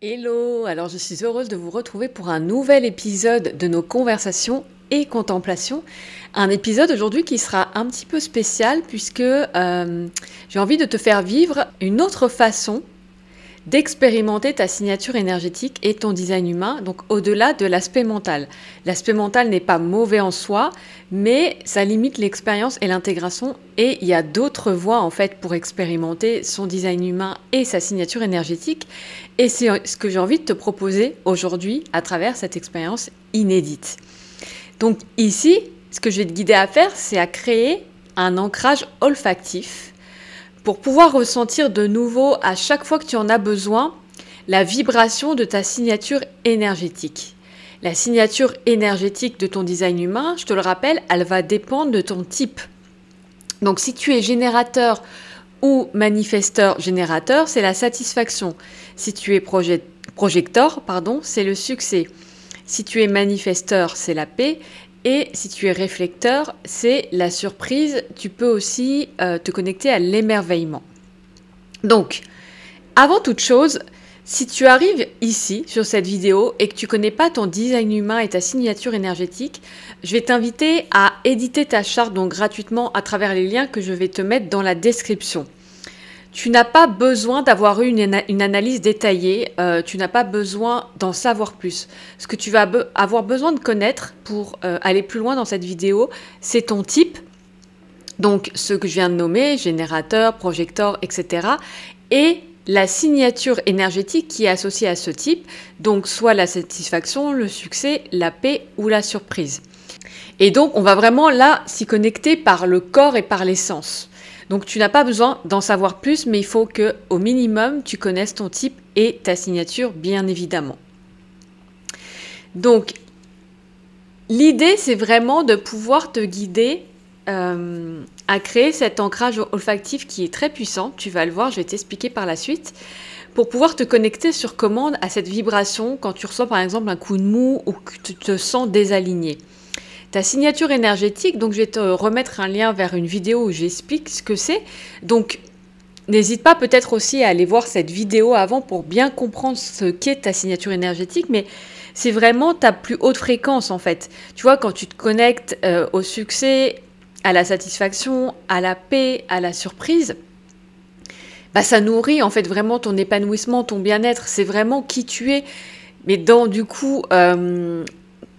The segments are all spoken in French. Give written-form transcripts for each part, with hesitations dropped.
Hello, alors je suis heureuse de vous retrouver pour un nouvel épisode de nos conversations et contemplations. Un épisode aujourd'hui qui sera un petit peu spécial puisque j'ai envie de te faire vivre une autre façon d'expérimenter ta signature énergétique et ton design humain, donc au-delà de l'aspect mental. L'aspect mental n'est pas mauvais en soi, mais ça limite l'expérience et l'intégration, et il y a d'autres voies en fait pour expérimenter son design humain et sa signature énergétique, et c'est ce que j'ai envie de te proposer aujourd'hui à travers cette expérience inédite. Donc ici, ce que je vais te guider à faire, c'est à créer un ancrage olfactif pour pouvoir ressentir de nouveau, à chaque fois que tu en as besoin, la vibration de ta signature énergétique. La signature énergétique de ton design humain, je te le rappelle, elle va dépendre de ton type. Donc si tu es générateur ou manifesteur générateur, c'est la satisfaction. Si tu es projecteur, c'est le succès. Si tu es manifesteur, c'est la paix. Et si tu es réflecteur, c'est la surprise. Tu peux aussi te connecter à l'émerveillement. Donc, avant toute chose, si tu arrives ici, sur cette vidéo, et que tu ne connais pas ton design humain et ta signature énergétique, je vais t'inviter à éditer ta charte donc gratuitement à travers les liens que je vais te mettre dans la description. Tu n'as pas besoin d'avoir eu une analyse détaillée, tu n'as pas besoin d'en savoir plus. Ce que tu vas avoir besoin de connaître pour aller plus loin dans cette vidéo, c'est ton type, donc ce que je viens de nommer, générateur, projecteur, etc. Et la signature énergétique qui est associée à ce type, donc soit la satisfaction, le succès, la paix ou la surprise. Et donc on va vraiment là s'y connecter par le corps et par les sens. Donc tu n'as pas besoin d'en savoir plus, mais il faut que, au minimum, tu connaisses ton type et ta signature, bien évidemment. Donc, l'idée, c'est vraiment de pouvoir te guider à créer cet ancrage olfactif qui est très puissant. Tu vas le voir, je vais t'expliquer par la suite, pour pouvoir te connecter sur commande à cette vibration quand tu reçois par exemple un coup de mou ou que tu te sens désaligné. Ta signature énergétique, donc je vais te remettre un lien vers une vidéo où j'explique ce que c'est. Donc, n'hésite pas peut-être aussi à aller voir cette vidéo avant pour bien comprendre ce qu'est ta signature énergétique, mais c'est vraiment ta plus haute fréquence en fait. Tu vois, quand tu te connectes au succès, à la satisfaction, à la paix, à la surprise, bah, ça nourrit en fait vraiment ton épanouissement, ton bien-être. C'est vraiment qui tu es, mais dans du coup...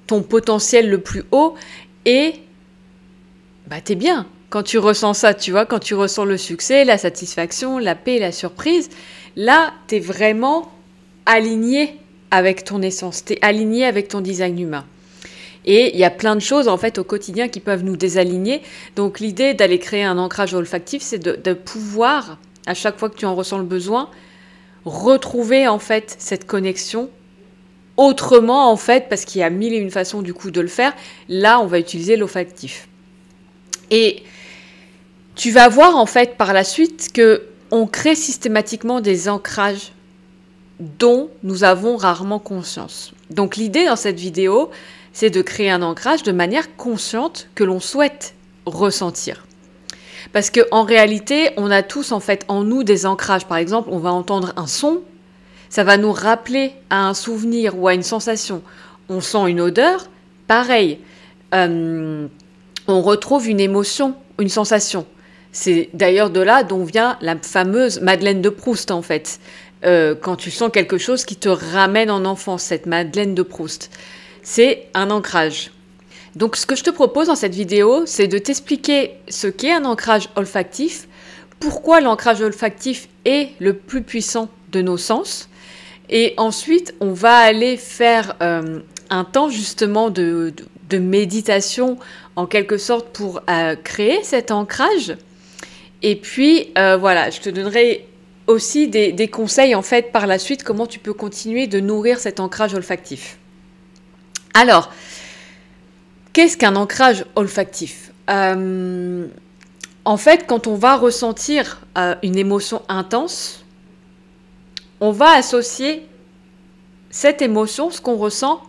ton potentiel le plus haut et bah, t'es bien quand tu ressens ça, tu vois, quand tu ressens le succès, la satisfaction, la paix, la surprise, là, t'es vraiment aligné avec ton essence, t'es aligné avec ton design humain. Et il y a plein de choses en fait au quotidien qui peuvent nous désaligner. Donc l'idée d'aller créer un ancrage olfactif, c'est de pouvoir, à chaque fois que tu en ressens le besoin, retrouver en fait cette connexion autrement, en fait, parce qu'il y a mille et une façons du coup de le faire. Là, on va utiliser l'olfactif. Et tu vas voir en fait par la suite que on crée systématiquement des ancrages dont nous avons rarement conscience. Donc l'idée dans cette vidéo, c'est de créer un ancrage de manière consciente que l'on souhaite ressentir. Parce qu'en réalité, on a tous en fait en nous des ancrages. Par exemple, on va entendre un son, ça va nous rappeler à un souvenir ou à une sensation. On sent une odeur, pareil. On retrouve une émotion, une sensation. C'est d'ailleurs de là dont vient la fameuse Madeleine de Proust, en fait. Quand tu sens quelque chose qui te ramène en enfance, cette Madeleine de Proust. C'est un ancrage. Donc ce que je te propose dans cette vidéo, c'est de t'expliquer ce qu'est un ancrage olfactif, pourquoi l'ancrage olfactif est le plus puissant de nos sens. Et ensuite, on va aller faire un temps justement de méditation, en quelque sorte, pour créer cet ancrage. Et puis, voilà, je te donnerai aussi des conseils, en fait, par la suite, comment tu peux continuer de nourrir cet ancrage olfactif. Alors, qu'est-ce qu'un ancrage olfactif ? En fait, quand on va ressentir une émotion intense, on va associer cette émotion, ce qu'on ressent,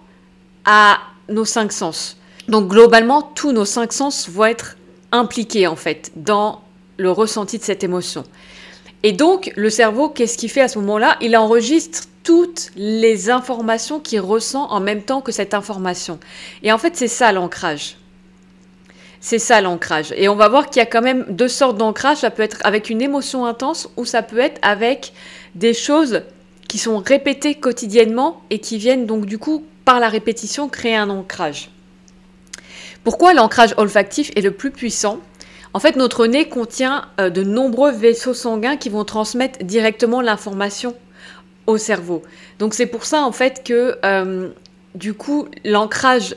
à nos 5 sens. Donc globalement, tous nos 5 sens vont être impliqués en fait dans le ressenti de cette émotion. Et donc, le cerveau, qu'est-ce qu'il fait à ce moment-là? Il enregistre toutes les informations qu'il ressent en même temps que cette information. Et en fait, c'est ça l'ancrage. C'est ça l'ancrage. Et on va voir qu'il y a quand même deux sortes d'ancrage. Ça peut être avec une émotion intense ou ça peut être avec des choses qui sont répétées quotidiennement et qui viennent donc du coup, par la répétition, créer un ancrage. Pourquoi l'ancrage olfactif est le plus puissant ? En fait, notre nez contient de nombreux vaisseaux sanguins qui vont transmettre directement l'information au cerveau. Donc c'est pour ça en fait que du coup, l'ancrage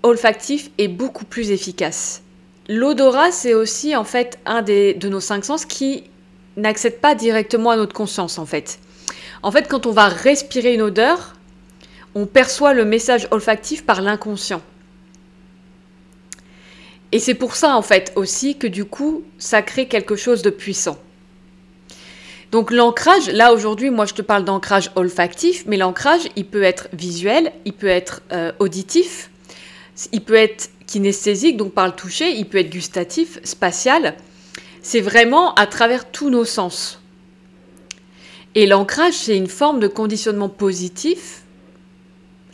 olfactif est beaucoup plus efficace. L'odorat, c'est aussi en fait un de nos 5 sens qui n'accède pas directement à notre conscience en fait. En fait, quand on va respirer une odeur, on perçoit le message olfactif par l'inconscient. Et c'est pour ça en fait aussi que du coup, ça crée quelque chose de puissant. Donc l'ancrage, là aujourd'hui, moi je te parle d'ancrage olfactif, mais l'ancrage, il peut être visuel, il peut être auditif, il peut être kinesthésique, donc par le toucher, il peut être gustatif, spatial. C'est vraiment à travers tous nos sens. Et l'ancrage, c'est une forme de conditionnement positif.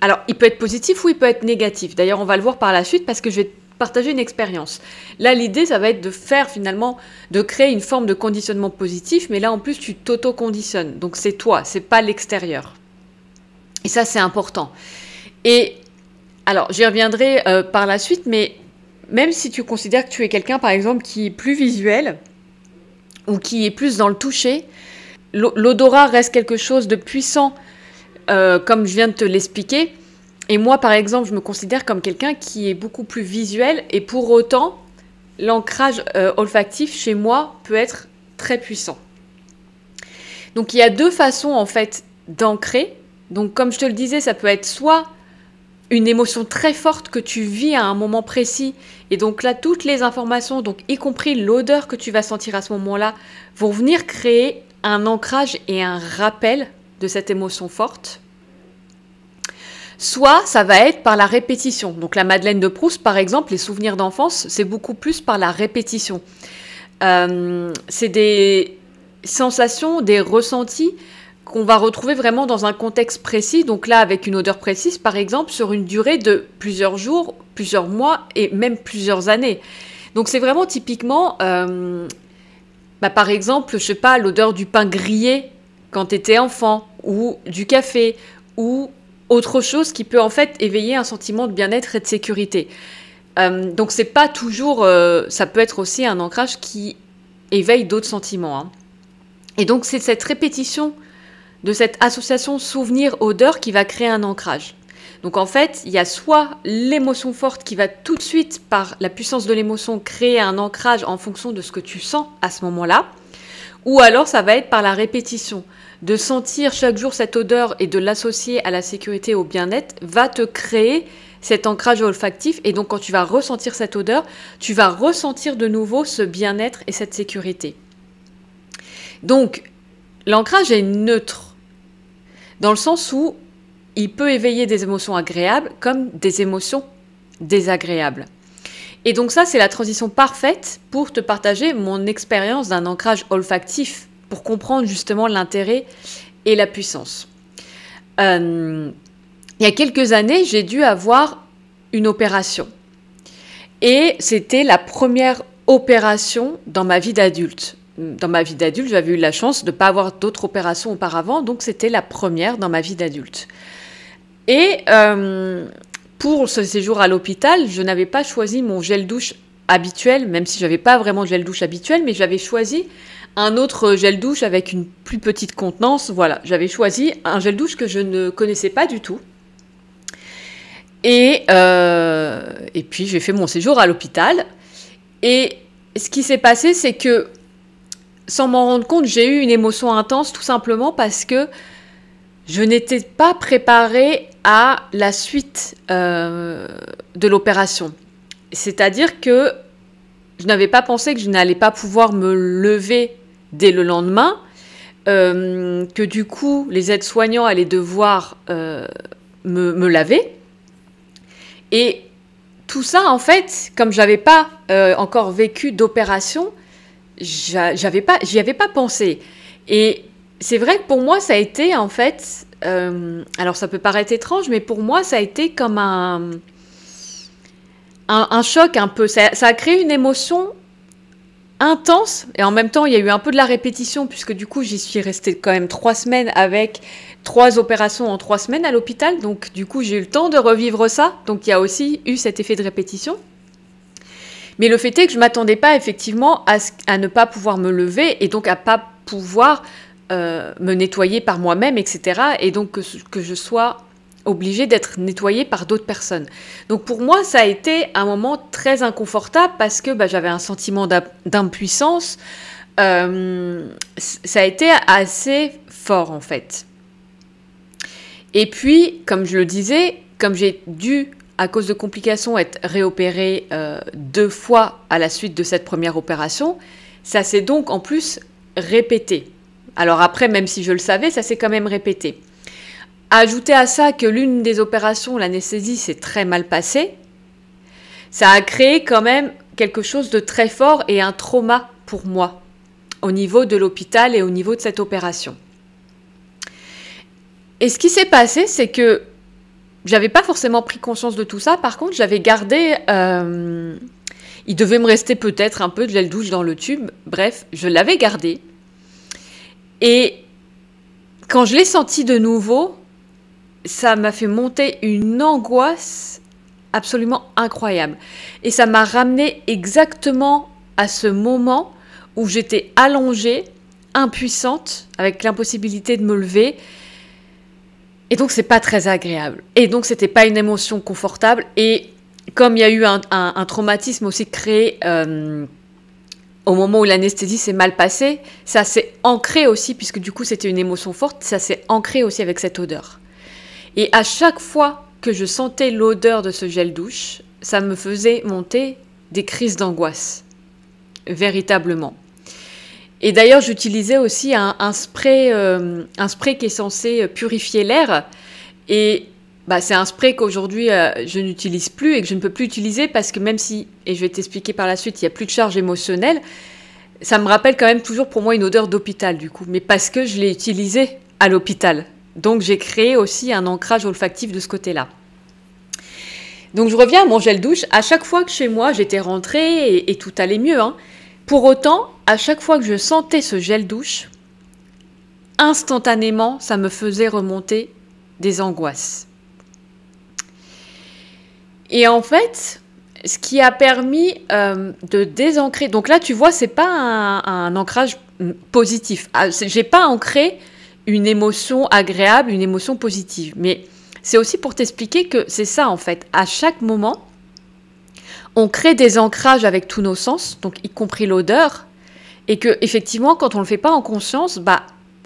Alors, il peut être positif ou il peut être négatif. D'ailleurs, on va le voir par la suite parce que je vais partager une expérience. Là, l'idée, ça va être de faire finalement, de créer une forme de conditionnement positif, mais là, en plus, tu t'auto-conditionnes. Donc, c'est toi, c'est pas l'extérieur. Et ça, c'est important. Et alors, j'y reviendrai par la suite, mais même si tu considères que tu es quelqu'un, par exemple, qui est plus visuel ou qui est plus dans le toucher, l'odorat reste quelque chose de puissant, comme je viens de te l'expliquer. Et moi, par exemple, je me considère comme quelqu'un qui est beaucoup plus visuel et pour autant, l'ancrage olfactif chez moi peut être très puissant. Donc, il y a deux façons, en fait, d'ancrer. Donc, comme je te le disais, ça peut être soit une émotion très forte que tu vis à un moment précis. Et donc là, toutes les informations, donc y compris l'odeur que tu vas sentir à ce moment-là, vont venir créer un ancrage et un rappel de cette émotion forte. Soit ça va être par la répétition. Donc la Madeleine de Proust, par exemple, les souvenirs d'enfance, c'est beaucoup plus par la répétition. C'est des sensations, des ressentis qu'on va retrouver vraiment dans un contexte précis. Donc là, avec une odeur précise, par exemple, sur une durée de plusieurs jours, plusieurs mois et même plusieurs années. Donc c'est vraiment typiquement, par exemple, je sais pas, l'odeur du pain grillé quand tu étais enfant, ou du café, ou autre chose qui peut en fait éveiller un sentiment de bien-être et de sécurité. Donc c'est pas toujours, ça peut être aussi un ancrage qui éveille d'autres sentiments. Hein. Et donc c'est cette répétition de cette association souvenir-odeur qui va créer un ancrage. Donc en fait, il y a soit l'émotion forte qui va tout de suite, par la puissance de l'émotion, créer un ancrage en fonction de ce que tu sens à ce moment-là, ou alors ça va être par la répétition. De sentir chaque jour cette odeur et de l'associer à la sécurité et au bien-être va te créer cet ancrage olfactif. Et donc quand tu vas ressentir cette odeur, tu vas ressentir de nouveau ce bien-être et cette sécurité. Donc l'ancrage est neutre, dans le sens où il peut éveiller des émotions agréables comme des émotions désagréables. Et donc ça, c'est la transition parfaite pour te partager mon expérience d'un ancrage olfactif, pour comprendre justement l'intérêt et la puissance. Il y a quelques années, j'ai dû avoir une opération. Et c'était la première opération dans ma vie d'adulte. Dans ma vie d'adulte, j'avais eu la chance de ne pas avoir d'autres opérations auparavant, donc c'était la première dans ma vie d'adulte. Et pour ce séjour à l'hôpital, je n'avais pas choisi mon gel douche habituel, même si je n'avais pas vraiment de gel douche habituel, mais j'avais choisi un autre gel douche avec une plus petite contenance. Voilà, j'avais choisi un gel douche que je ne connaissais pas du tout. Et puis j'ai fait mon séjour à l'hôpital. Et ce qui s'est passé, c'est que sans m'en rendre compte, j'ai eu une émotion intense tout simplement parce que je n'étais pas préparée à la suite de l'opération. C'est-à-dire que je n'avais pas pensé que je n'allais pas pouvoir me lever dès le lendemain, que du coup, les aides-soignants allaient devoir me laver. Et tout ça, en fait, comme je n'avais pas encore vécu d'opération, j'y avais pas pensé. Et c'est vrai que pour moi, ça a été, en fait, alors ça peut paraître étrange, mais pour moi, ça a été comme un choc un peu. Ça a créé une émotion intense, et en même temps, il y a eu un peu de la répétition, puisque du coup, j'y suis restée quand même 3 semaines avec 3 opérations en 3 semaines à l'hôpital. Donc, du coup, j'ai eu le temps de revivre ça. Donc, il y a aussi eu cet effet de répétition. Mais le fait est que je ne m'attendais pas effectivement à ne pas pouvoir me lever et donc à ne pas pouvoir me nettoyer par moi-même, etc. Et donc que je sois obligée d'être nettoyée par d'autres personnes. Donc pour moi, ça a été un moment très inconfortable parce que j'avais un sentiment d'impuissance. Ça a été assez fort en fait. Et puis, comme je le disais, comme j'ai dû, à cause de complications, être réopérée 2 fois à la suite de cette première opération, ça s'est donc en plus répété. Alors après, même si je le savais, ça s'est quand même répété. Ajouter à ça que l'une des opérations, l'anesthésie, s'est très mal passée, ça a créé quand même quelque chose de très fort et un trauma pour moi, au niveau de l'hôpital et au niveau de cette opération. Et ce qui s'est passé, c'est que j'avais pas forcément pris conscience de tout ça. Par contre, j'avais gardé... il devait me rester peut-être un peu de gel douche dans le tube. Bref, je l'avais gardé. Et quand je l'ai senti de nouveau, ça m'a fait monter une angoisse absolument incroyable. Et ça m'a ramené exactement à ce moment où j'étais allongée, impuissante, avec l'impossibilité de me lever. Et donc, c'est pas très agréable. Et donc, c'était pas une émotion confortable. Et comme il y a eu un traumatisme aussi créé au moment où l'anesthésie s'est mal passée, ça s'est ancré aussi, puisque du coup, c'était une émotion forte, ça s'est ancré aussi avec cette odeur. Et à chaque fois que je sentais l'odeur de ce gel douche, ça me faisait monter des crises d'angoisse. Véritablement. Et d'ailleurs, j'utilisais aussi un spray qui est censé purifier l'air. Et c'est un spray qu'aujourd'hui, je n'utilise plus et que je ne peux plus utiliser parce que même si, et je vais t'expliquer par la suite, il n'y a plus de charge émotionnelle, ça me rappelle quand même toujours pour moi une odeur d'hôpital du coup. Mais parce que je l'ai utilisé à l'hôpital. Donc, j'ai créé aussi un ancrage olfactif de ce côté-là. Donc, je reviens à mon gel douche. À chaque fois que chez moi, j'étais rentrée et tout allait mieux, hein. Pour autant, à chaque fois que je sentais ce gel douche, instantanément, ça me faisait remonter des angoisses. Et en fait, ce qui a permis de désancrer... Donc là, tu vois, c'est pas un ancrage positif. J'ai pas ancré une émotion agréable, une émotion positive. Mais c'est aussi pour t'expliquer que c'est ça, en fait. À chaque moment, on crée des ancrages avec tous nos sens, donc y compris l'odeur, et que effectivement, quand on le fait pas en conscience,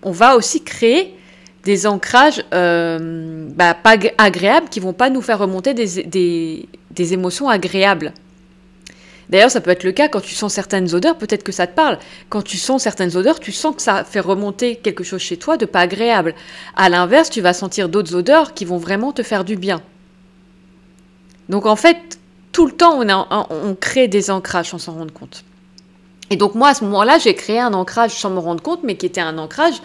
on va aussi créer des ancrages pas agréables qui vont pas nous faire remonter des émotions agréables. D'ailleurs, ça peut être le cas quand tu sens certaines odeurs, peut-être que ça te parle. Quand tu sens certaines odeurs, tu sens que ça fait remonter quelque chose chez toi de pas agréable. À l'inverse, tu vas sentir d'autres odeurs qui vont vraiment te faire du bien. Donc en fait, tout le temps, on crée des ancrages sans s'en rendre compte. Et donc moi, à ce moment-là, j'ai créé un ancrage sans me rendre compte, mais qui était un ancrage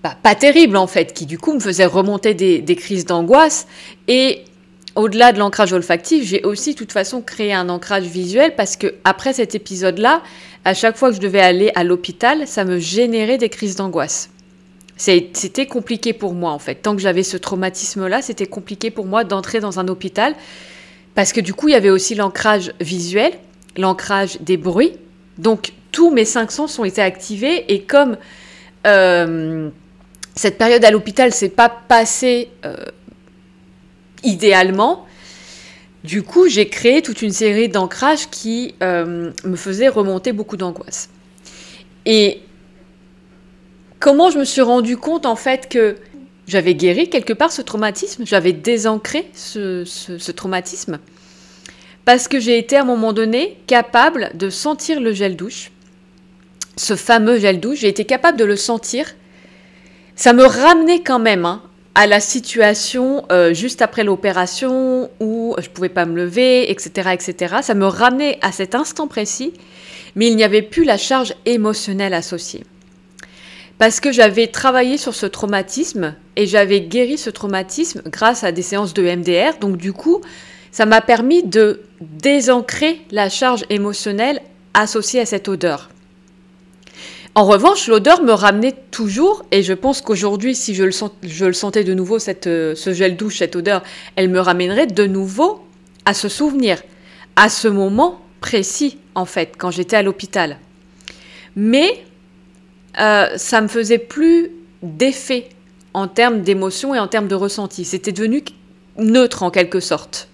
pas terrible en fait, qui du coup me faisait remonter des crises d'angoisse. Et au-delà de l'ancrage olfactif, j'ai aussi de toute façon créé un ancrage visuel parce que après cet épisode-là, à chaque fois que je devais aller à l'hôpital, ça me générait des crises d'angoisse. C'était compliqué pour moi en fait. Tant que j'avais ce traumatisme-là, c'était compliqué pour moi d'entrer dans un hôpital parce que du coup, il y avait aussi l'ancrage visuel, l'ancrage des bruits. Donc, tous mes 5 sens ont été activés et comme cette période à l'hôpital s'est pas passée idéalement, du coup, j'ai créé toute une série d'ancrages qui me faisaient remonter beaucoup d'angoisse. Et comment je me suis rendu compte en fait que j'avais guéri quelque part ce traumatisme, j'avais désancré ce traumatisme, parce que j'ai été à un moment donné capable de sentir le gel douche, ce fameux gel douche, j'ai été capable de le sentir. Ça me ramenait quand même à la situation juste après l'opération où je ne pouvais pas me lever, etc., etc. Ça me ramenait à cet instant précis, mais il n'y avait plus la charge émotionnelle associée. Parce que j'avais travaillé sur ce traumatisme et j'avais guéri ce traumatisme grâce à des séances de MDR. Donc du coup, ça m'a permis de désancrer la charge émotionnelle associée à cette odeur. En revanche, l'odeur me ramenait toujours, et je pense qu'aujourd'hui, si je le sentais de nouveau, ce gel douche, cette odeur, elle me ramènerait de nouveau à ce souvenir, à ce moment précis, en fait, quand j'étais à l'hôpital. Mais ça me faisait plus d'effet en termes d'émotion et en termes de ressenti. C'était devenu neutre, en quelque sorte.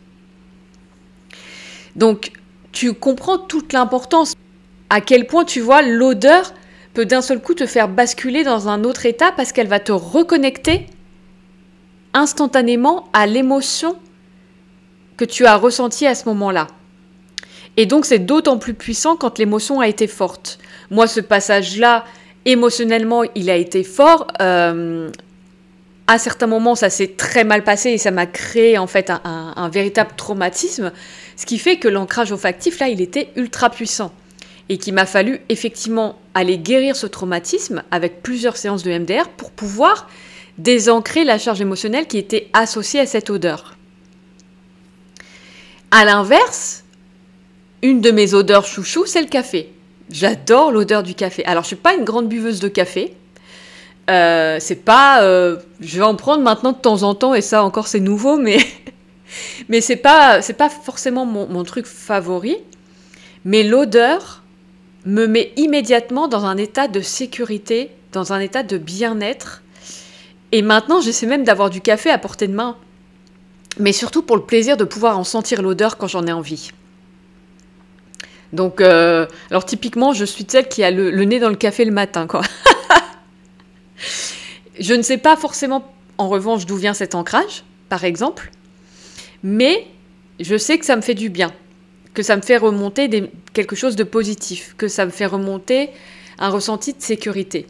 Donc, tu comprends toute l'importance, à quel point, tu vois, l'odeur peut d'un seul coup te faire basculer dans un autre état parce qu'elle va te reconnecter instantanément à l'émotion que tu as ressentie à ce moment-là. Et donc, c'est d'autant plus puissant quand l'émotion a été forte. Moi, ce passage-là, émotionnellement, il a été fort. À certains moments, ça s'est très mal passé et ça m'a créé en fait un véritable traumatisme. Ce qui fait que l'ancrage olfactif, là, il était ultra puissant. Et qu'il m'a fallu effectivement aller guérir ce traumatisme avec plusieurs séances de MDR pour pouvoir désancrer la charge émotionnelle qui était associée à cette odeur. À l'inverse, une de mes odeurs chouchou, c'est le café. J'adore l'odeur du café. Alors, je ne suis pas une grande buveuse de café. C'est pas... je vais en prendre maintenant de temps en temps, et ça encore c'est nouveau, mais, mais c'est pas forcément mon truc favori. Mais l'odeur me met immédiatement dans un état de sécurité, dans un état de bien-être. Et maintenant, j'essaie même d'avoir du café à portée de main. Mais surtout pour le plaisir de pouvoir en sentir l'odeur quand j'en ai envie. Donc, alors typiquement, je suis celle qui a le nez dans le café le matin, quoi. Je ne sais pas forcément, en revanche, d'où vient cet ancrage, par exemple. Mais je sais que ça me fait du bien. Que ça me fait remonter quelque chose de positif, que ça me fait remonter un ressenti de sécurité.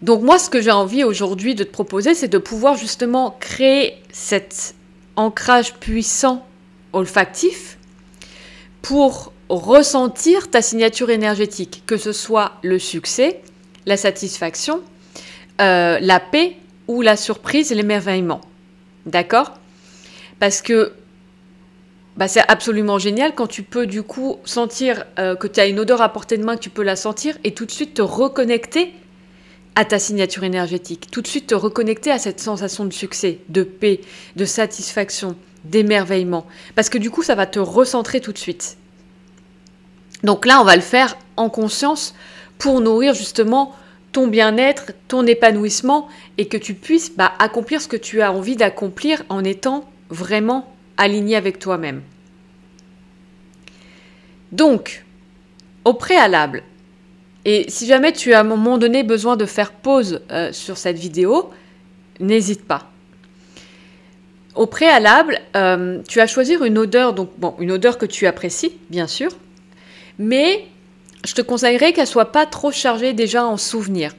Donc moi, ce que j'ai envie aujourd'hui de te proposer, c'est de pouvoir justement créer cet ancrage puissant olfactif pour ressentir ta signature énergétique, que ce soit le succès, la satisfaction, la paix ou la surprise et l'émerveillement. D'accord ? Parce que c'est absolument génial quand tu peux du coup sentir que tu as une odeur à portée de main, que tu peux la sentir et tout de suite te reconnecter à ta signature énergétique, tout de suite te reconnecter à cette sensation de succès, de paix, de satisfaction, d'émerveillement. Parce que du coup, ça va te recentrer tout de suite. Donc là, on va le faire en conscience pour nourrir justement ton bien-être, ton épanouissement et que tu puisses accomplir ce que tu as envie d'accomplir en étant vraiment aligné avec toi-même. Donc, au préalable, et si jamais tu as à un moment donné besoin de faire pause sur cette vidéo, n'hésite pas. Au préalable, tu vas choisir une odeur, donc une odeur que tu apprécies, bien sûr, mais je te conseillerais qu'elle ne soit pas trop chargée déjà en souvenirs.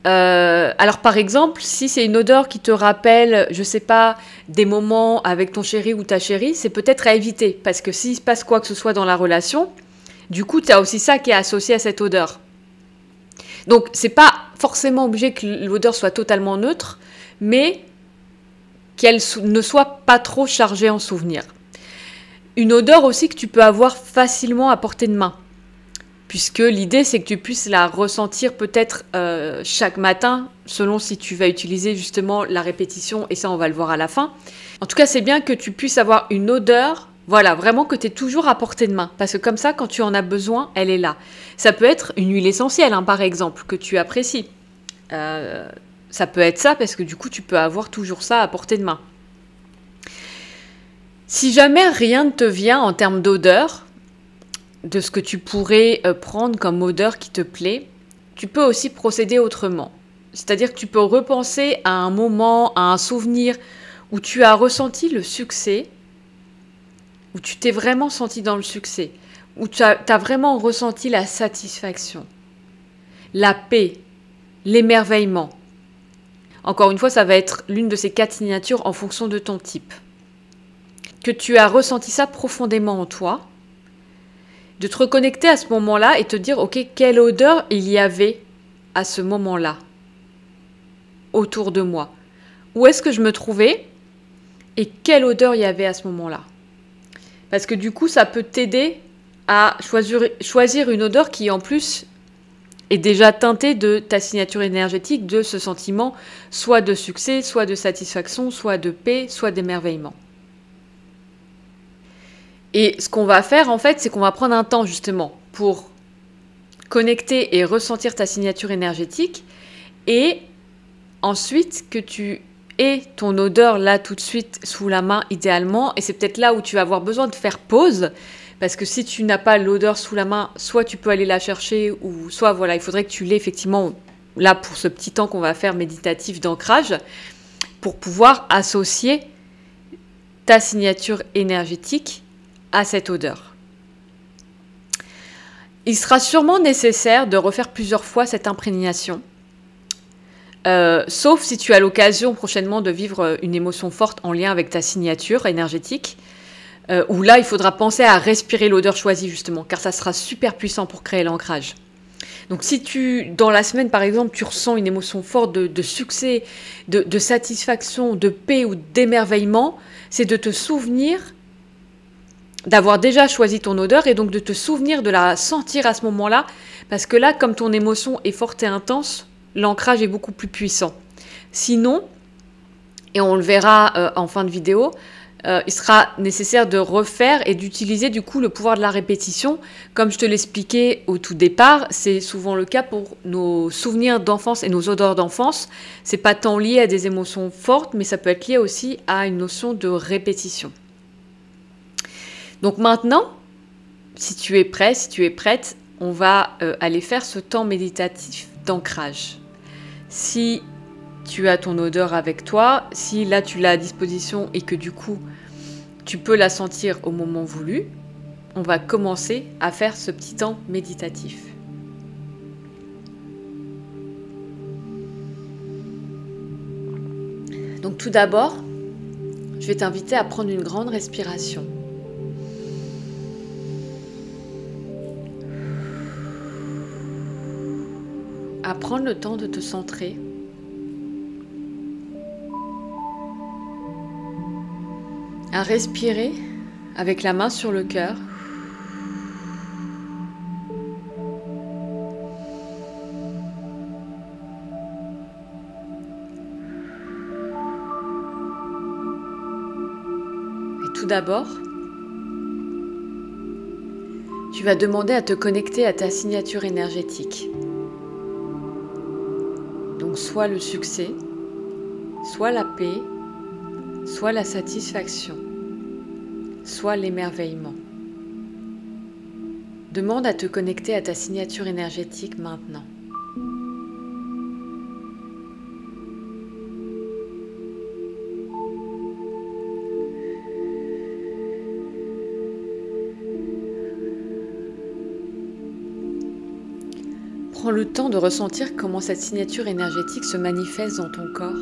Alors par exemple, si c'est une odeur qui te rappelle, je sais pas, des moments avec ton chéri ou ta chérie, c'est peut-être à éviter, parce que s'il se passe quoi que ce soit dans la relation, du coup, tu as aussi ça qui est associé à cette odeur. Donc, c'est pas forcément obligé que l'odeur soit totalement neutre, mais qu'elle ne soit pas trop chargée en souvenirs. Une odeur aussi que tu peux avoir facilement à portée de main. Puisque l'idée, c'est que tu puisses la ressentir peut-être chaque matin, selon si tu vas utiliser justement la répétition, et ça, on va le voir à la fin. En tout cas, c'est bien que tu puisses avoir une odeur, voilà, vraiment que tu es toujours à portée de main. Parce que comme ça, quand tu en as besoin, elle est là. Ça peut être une huile essentielle, par exemple, que tu apprécies. Ça peut être ça, parce que du coup, tu peux avoir toujours ça à portée de main. Si jamais rien ne te vient en termes d'odeur, de ce que tu pourrais prendre comme odeur qui te plaît, tu peux aussi procéder autrement. C'est-à-dire que tu peux repenser à un moment, à un souvenir où tu as ressenti le succès, où tu t'es vraiment senti dans le succès, où tu as vraiment ressenti la satisfaction, la paix, l'émerveillement. Encore une fois, ça va être l'une de ces 4 signatures en fonction de ton type. Que tu as ressenti ça profondément en toi, de te reconnecter à ce moment-là et te dire, ok, quelle odeur il y avait à ce moment-là autour de moi? Où est-ce que je me trouvais et quelle odeur il y avait à ce moment-là? Parce que du coup, ça peut t'aider à choisir une odeur qui, en plus, est déjà teintée de ta signature énergétique, de ce sentiment, soit de succès, soit de satisfaction, soit de paix, soit d'émerveillement. Et ce qu'on va faire, en fait, c'est qu'on va prendre un temps, justement, pour connecter et ressentir ta signature énergétique, et ensuite que tu aies ton odeur là tout de suite sous la main idéalement, et c'est peut-être là où tu vas avoir besoin de faire pause, parce que si tu n'as pas l'odeur sous la main, soit tu peux aller la chercher, ou soit voilà, il faudrait que tu l'aies effectivement là pour ce petit temps qu'on va faire méditatif d'ancrage, pour pouvoir associer ta signature énergétique à cette odeur. Il sera sûrement nécessaire de refaire plusieurs fois cette imprégnation, sauf si tu as l'occasion prochainement de vivre une émotion forte en lien avec ta signature énergétique, où là, il faudra penser à respirer l'odeur choisie justement, car ça sera super puissant pour créer l'ancrage. Donc si dans la semaine par exemple, tu ressens une émotion forte de succès, de satisfaction, de paix ou d'émerveillement, c'est de te souvenir d'avoir déjà choisi ton odeur et donc de te souvenir de la sentir à ce moment-là, parce que là, comme ton émotion est forte et intense, l'ancrage est beaucoup plus puissant. Sinon, et on le verra en fin de vidéo, il sera nécessaire de refaire et d'utiliser du coup le pouvoir de la répétition. Comme je te l'expliquais au tout départ, c'est souvent le cas pour nos souvenirs d'enfance et nos odeurs d'enfance. C'est pas tant lié à des émotions fortes, mais ça peut être lié aussi à une notion de répétition. Donc maintenant, si tu es prêt, si tu es prête, on va aller faire ce temps méditatif d'ancrage. Si tu as ton odeur avec toi, si là tu l'as à disposition et que du coup tu peux la sentir au moment voulu, on va commencer à faire ce petit temps méditatif. Donc tout d'abord, je vais t'inviter à prendre une grande respiration. À prendre le temps de te centrer. À respirer avec la main sur le cœur. Et tout d'abord, tu vas demander à te connecter à ta signature énergétique. Donc soit le succès, soit la paix, soit la satisfaction, soit l'émerveillement. Demande à te connecter à ta signature énergétique maintenant. Prends le temps de ressentir comment cette signature énergétique se manifeste dans ton corps.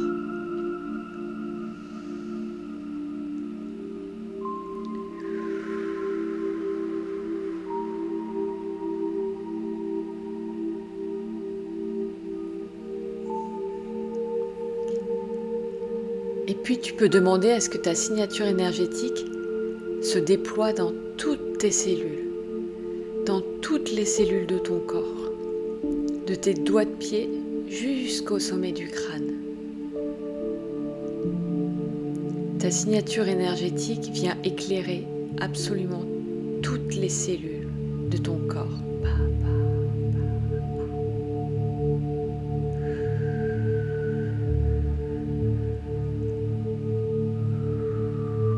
Et puis tu peux demander à ce que ta signature énergétique se déploie dans toutes tes cellules, dans toutes les cellules de ton corps, de tes doigts de pied jusqu'au sommet du crâne. Ta signature énergétique vient éclairer absolument toutes les cellules de ton corps.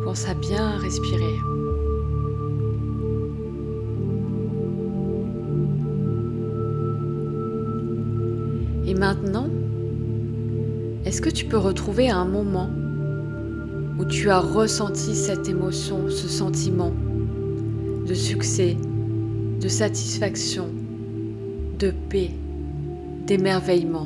Pense à bien respirer. Et maintenant, est-ce que tu peux retrouver un moment où tu as ressenti cette émotion, ce sentiment de succès, de satisfaction, de paix, d'émerveillement?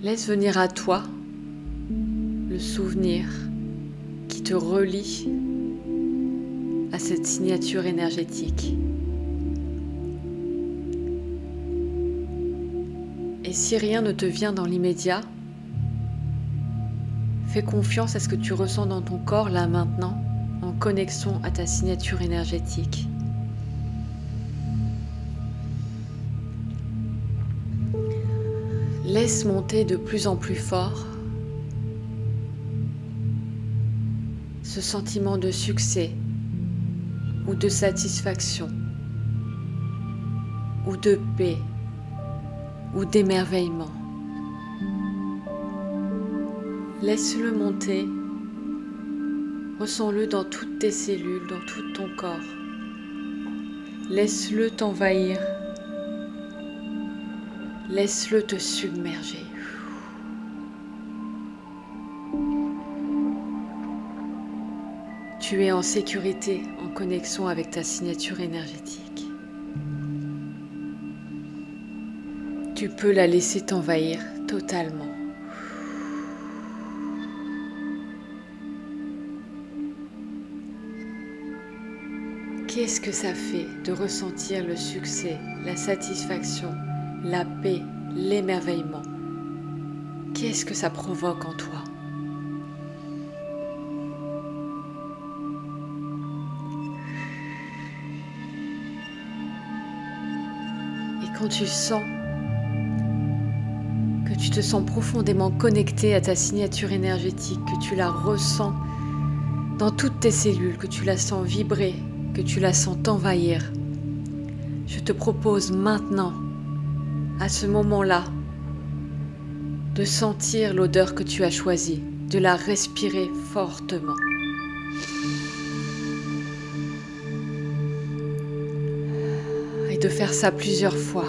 Laisse venir à toi le souvenir qui te relie à cette signature énergétique. Et si rien ne te vient dans l'immédiat, fais confiance à ce que tu ressens dans ton corps là maintenant, en connexion à ta signature énergétique. Laisse monter de plus en plus fort ce sentiment de succès ou de satisfaction ou de paix ou d'émerveillement. Laisse-le monter, ressens-le dans toutes tes cellules, dans tout ton corps. Laisse-le t'envahir, laisse-le te submerger. Tu es en sécurité, en connexion avec ta signature énergétique. Tu peux la laisser t'envahir totalement. Qu'est-ce que ça fait de ressentir le succès, la satisfaction, la paix, l'émerveillement? Qu'est-ce que ça provoque en toi? Et quand tu sens que tu te sens profondément connecté à ta signature énergétique, que tu la ressens dans toutes tes cellules, que tu la sens vibrer, que tu la sens t'envahir, je te propose maintenant, à ce moment-là, de sentir l'odeur que tu as choisie, de la respirer fortement. Et de faire ça plusieurs fois.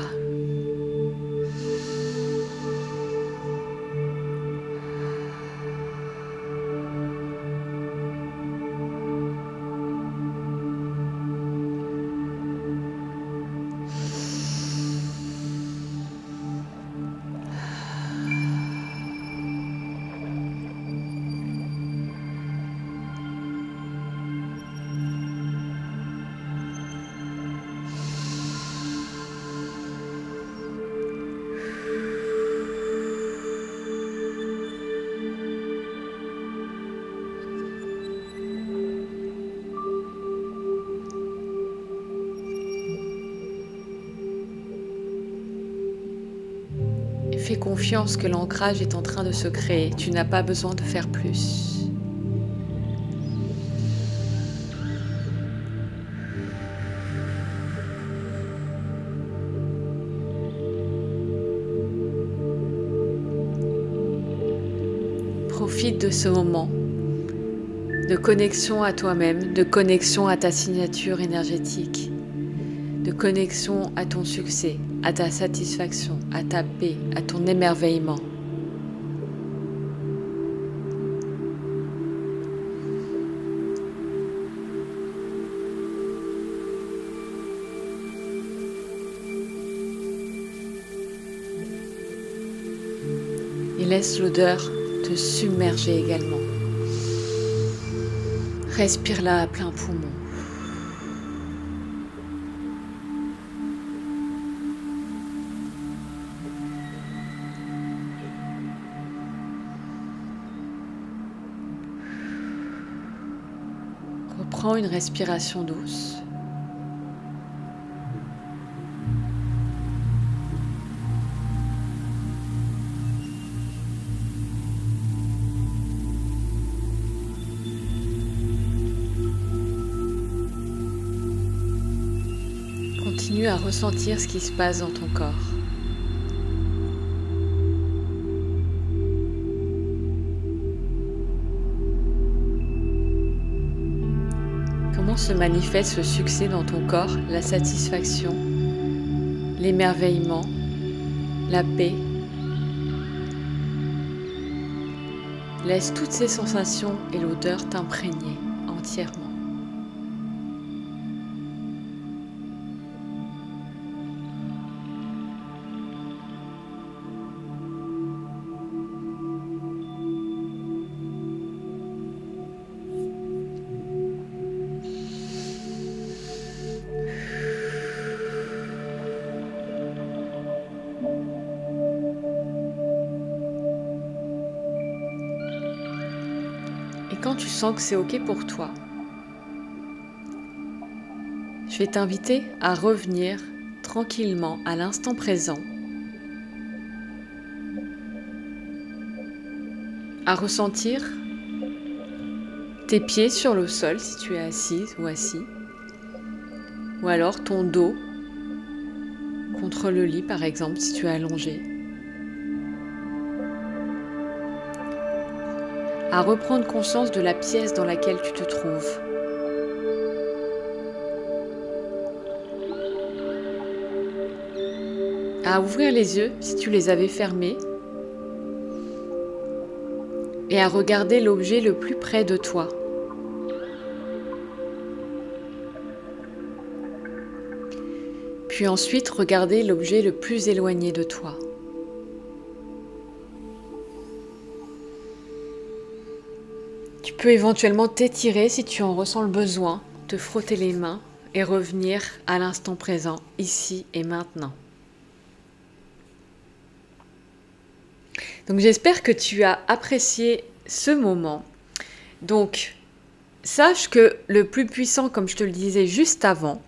Fais confiance que l'ancrage est en train de se créer. Tu n'as pas besoin de faire plus. Profite de ce moment de connexion à toi-même, de connexion à ta signature énergétique, de connexion à ton succès, à ta satisfaction, à ta paix, à ton émerveillement. Et laisse l'odeur te submerger également. Respire-la à plein poumon. Reprends une respiration douce. Continue à ressentir ce qui se passe dans ton corps. Comment se manifeste le succès dans ton corps, la satisfaction, l'émerveillement, la paix? Laisse toutes ces sensations et l'odeur t'imprégner entièrement. quand tu sens que c'est OK pour toi, je vais t'inviter à revenir tranquillement à l'instant présent, à ressentir tes pieds sur le sol si tu es assise ou assis, ou alors ton dos contre le lit par exemple si tu es allongé. À reprendre conscience de la pièce dans laquelle tu te trouves. À ouvrir les yeux si tu les avais fermés et à regarder l'objet le plus près de toi. Puis ensuite, regarder l'objet le plus éloigné de toi. Tu peux éventuellement t'étirer si tu en ressens le besoin, te frotter les mains et revenir à l'instant présent, ici et maintenant. Donc j'espère que tu as apprécié ce moment. Donc sache que le plus puissant, comme je te le disais juste avant,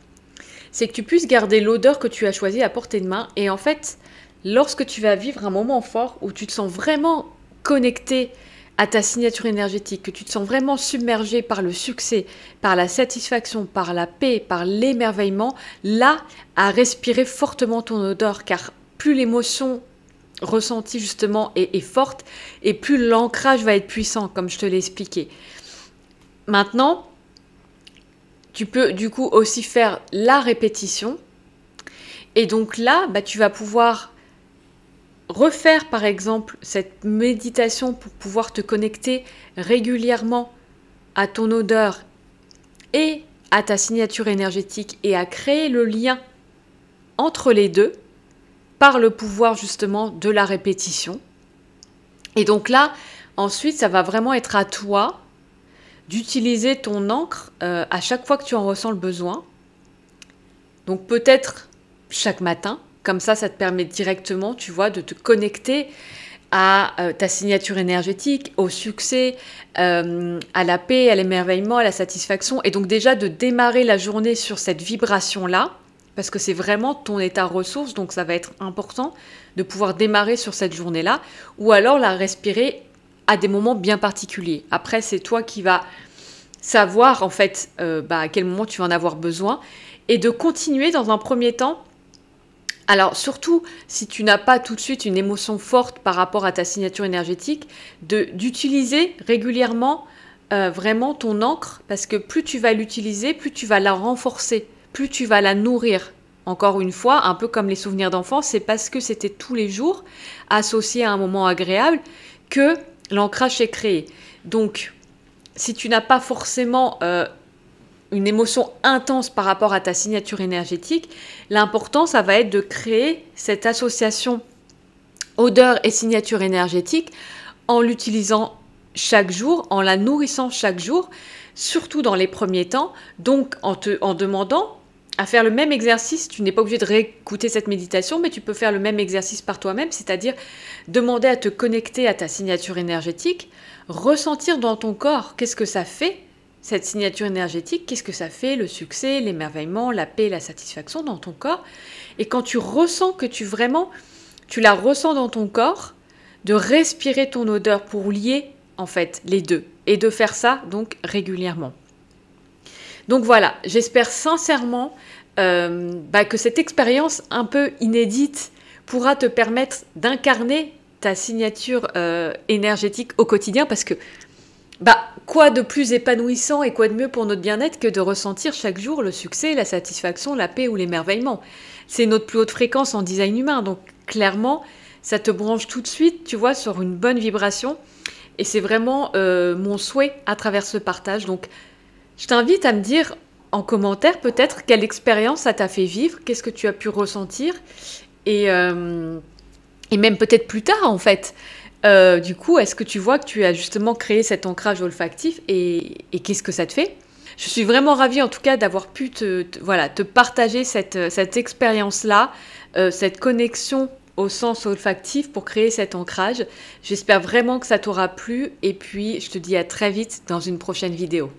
c'est que tu puisses garder l'odeur que tu as choisie à portée de main. Et en fait, lorsque tu vas vivre un moment fort où tu te sens vraiment connecté à ta signature énergétique, que tu te sens vraiment submergé par le succès, par la satisfaction, par la paix, par l'émerveillement, là, à respirer fortement ton odeur, car plus l'émotion ressentie justement est forte, et plus l'ancrage va être puissant, comme je te l'ai expliqué. Maintenant, tu peux du coup aussi faire la répétition, et donc là, tu vas pouvoir refaire par exemple cette méditation pour pouvoir te connecter régulièrement à ton odeur et à ta signature énergétique et à créer le lien entre les deux par le pouvoir justement de la répétition. Et donc là, ensuite, ça va vraiment être à toi d'utiliser ton encre à chaque fois que tu en ressens le besoin. Donc peut-être chaque matin. Comme ça te permet directement, tu vois, de te connecter à ta signature énergétique, au succès, à la paix, à l'émerveillement, à la satisfaction. Et donc déjà de démarrer la journée sur cette vibration-là, parce que c'est vraiment ton état ressource, donc ça va être important de pouvoir démarrer sur cette journée-là, ou alors la respirer à des moments bien particuliers. Après, c'est toi qui vas savoir en fait à quel moment tu vas en avoir besoin, et de continuer dans un premier temps. Alors surtout, si tu n'as pas tout de suite une émotion forte par rapport à ta signature énergétique, d'utiliser régulièrement vraiment ton encre, parce que plus tu vas l'utiliser, plus tu vas la renforcer, plus tu vas la nourrir. Encore une fois, un peu comme les souvenirs d'enfance, c'est parce que c'était tous les jours, associé à un moment agréable, que l'ancrage s'est créé. Donc, si tu n'as pas forcément une émotion intense par rapport à ta signature énergétique, l'important, ça va être de créer cette association odeur et signature énergétique en l'utilisant chaque jour, en la nourrissant chaque jour, surtout dans les premiers temps. Donc, en demandant à faire le même exercice, tu n'es pas obligé de réécouter cette méditation, mais tu peux faire le même exercice par toi-même, c'est-à-dire demander à te connecter à ta signature énergétique, ressentir dans ton corps qu'est-ce que ça fait, cette signature énergétique, qu'est-ce que ça fait, le succès, l'émerveillement, la paix, la satisfaction dans ton corps. Et quand tu ressens que tu la ressens dans ton corps, de respirer ton odeur pour lier en fait les deux. Et de faire ça donc régulièrement. Donc voilà, j'espère sincèrement que cette expérience un peu inédite pourra te permettre d'incarner ta signature énergétique au quotidien, parce que quoi de plus épanouissant et quoi de mieux pour notre bien-être que de ressentir chaque jour le succès, la satisfaction, la paix ou l'émerveillement. C'est notre plus haute fréquence en design humain, donc clairement, ça te branche tout de suite, tu vois, sur une bonne vibration. Et c'est vraiment mon souhait à travers ce partage. Donc, je t'invite à me dire en commentaire peut-être quelle expérience ça t'a fait vivre, qu'est-ce que tu as pu ressentir, et même peut-être plus tard en fait. Du coup, est-ce que tu vois que tu as justement créé cet ancrage olfactif et qu'est-ce que ça te fait? Je suis vraiment ravie en tout cas d'avoir pu te partager cette expérience-là, cette connexion au sens olfactif pour créer cet ancrage. J'espère vraiment que ça t'aura plu et puis je te dis à très vite dans une prochaine vidéo.